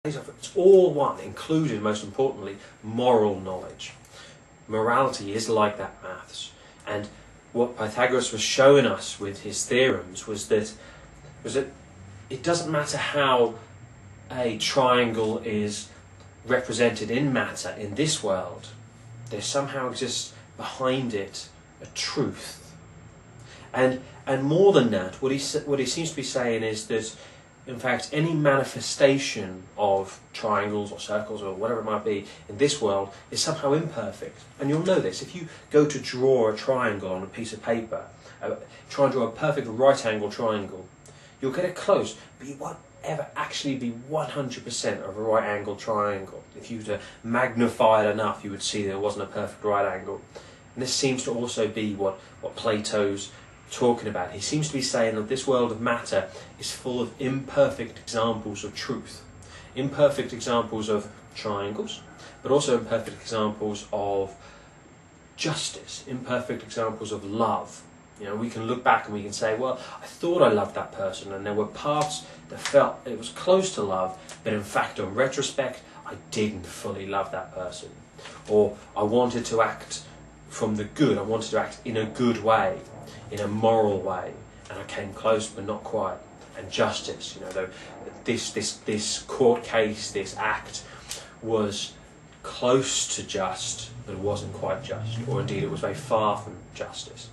It's all one, including, most importantly, moral knowledge. Morality is like that maths. And what Pythagoras was showing us with his theorems was that it doesn't matter how a triangle is represented in matter in this world, there somehow exists behind it a truth. And more than that, what he seems to be saying is that, in fact, any manifestation of triangles or circles or whatever it might be in this world is somehow imperfect. And you'll know this. If you go to draw a triangle on a piece of paper, try and draw a perfect right-angle triangle, you'll get it close, but you won't ever actually be 100% of a right-angle triangle. If you were to magnify it enough, you would see there wasn't a perfect right angle. And this seems to also be what Plato's talking about. He seems to be saying that this world of matter is full of imperfect examples of truth, imperfect examples of triangles, but also imperfect examples of justice, imperfect examples of love. You know, we can look back and we can say, well, I thought I loved that person, and there were parts that felt it was close to love, but in fact, on retrospect, I didn't fully love that person. Or I wanted to act from the good, I wanted to act in a good way, in a moral way, and I came close but not quite. And justice, you know, this court case, this act was close to just, but it wasn't quite just, or indeed it was very far from justice.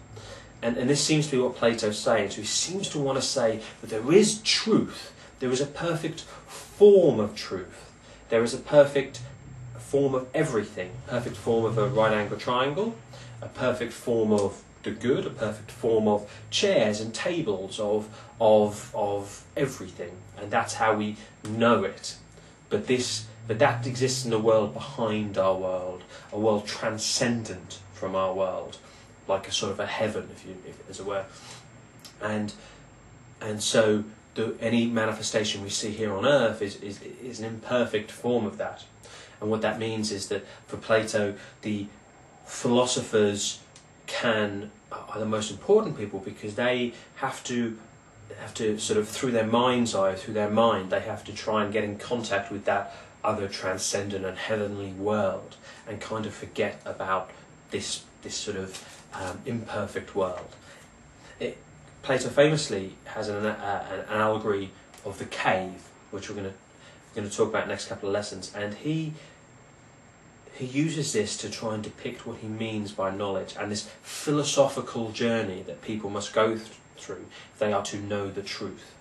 And this seems to be what Plato's saying. So he seems to want to say that there is truth, there is a perfect form of truth, there is a perfect form of everything, a perfect form of a right-angle triangle, a perfect form of the good, a perfect form of chairs and tables, of everything, and that's how we know it. But that exists in a world behind our world, a world transcendent from our world, like a sort of a heaven, if as it were. And so any manifestation we see here on earth is an imperfect form of that. And what that means is that for Plato, the philosophers are the most important people, because they have to sort of, through their mind's eye, through their mind, they have to try and get in contact with that other transcendent and heavenly world, and kind of forget about this sort of imperfect world. Plato famously has an allegory of the cave, which we're going to talk about in the next couple of lessons, and he uses this to try and depict what he means by knowledge, and this philosophical journey that people must go through if they are to know the truth.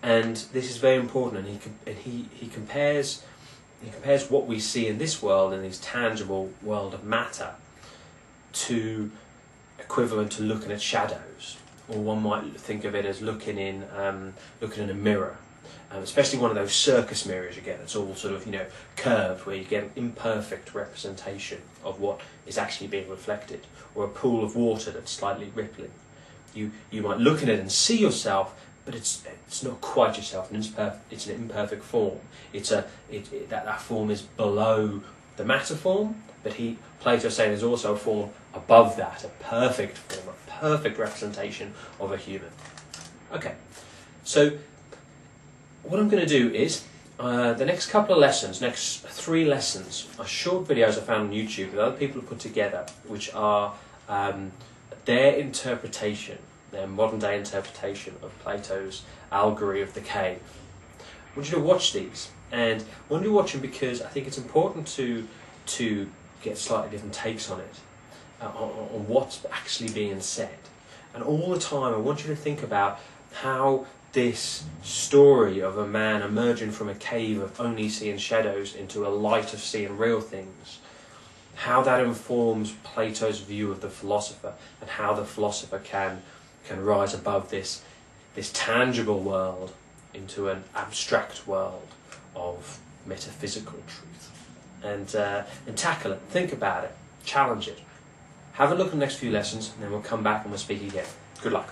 And this is very important, and he compares what we see in this world, in this tangible world of matter, to equivalent to looking at shadows, or one might think of it as looking in a mirror. Especially one of those circus mirrors you get, that's all sort of, curved, where you get an imperfect representation of what is actually being reflected, or a pool of water that's slightly rippling. You might look at it and see yourself, but it's not quite yourself, and it's an imperfect form. That form is below the matter form, but Plato is saying there's also a form above that, a perfect form, a perfect representation of a human. Okay, so what I'm going to do is, the next couple of lessons, next 3 lessons, are short videos I found on YouTube that other people have put together, which are their interpretation, their modern day interpretation of Plato's allegory of the cave. I want you to watch these, and I want you to watch them because I think it's important to get slightly different takes on it, on what's actually being said. And all the time I want you to think about how this story of a man emerging from a cave of only seeing shadows into a light of seeing real things, how that informs Plato's view of the philosopher, and how the philosopher can rise above this tangible world into an abstract world of metaphysical truth, and tackle it, think about it, challenge it. Have a look at the next few lessons, and then we'll come back and we'll speak again. Good luck.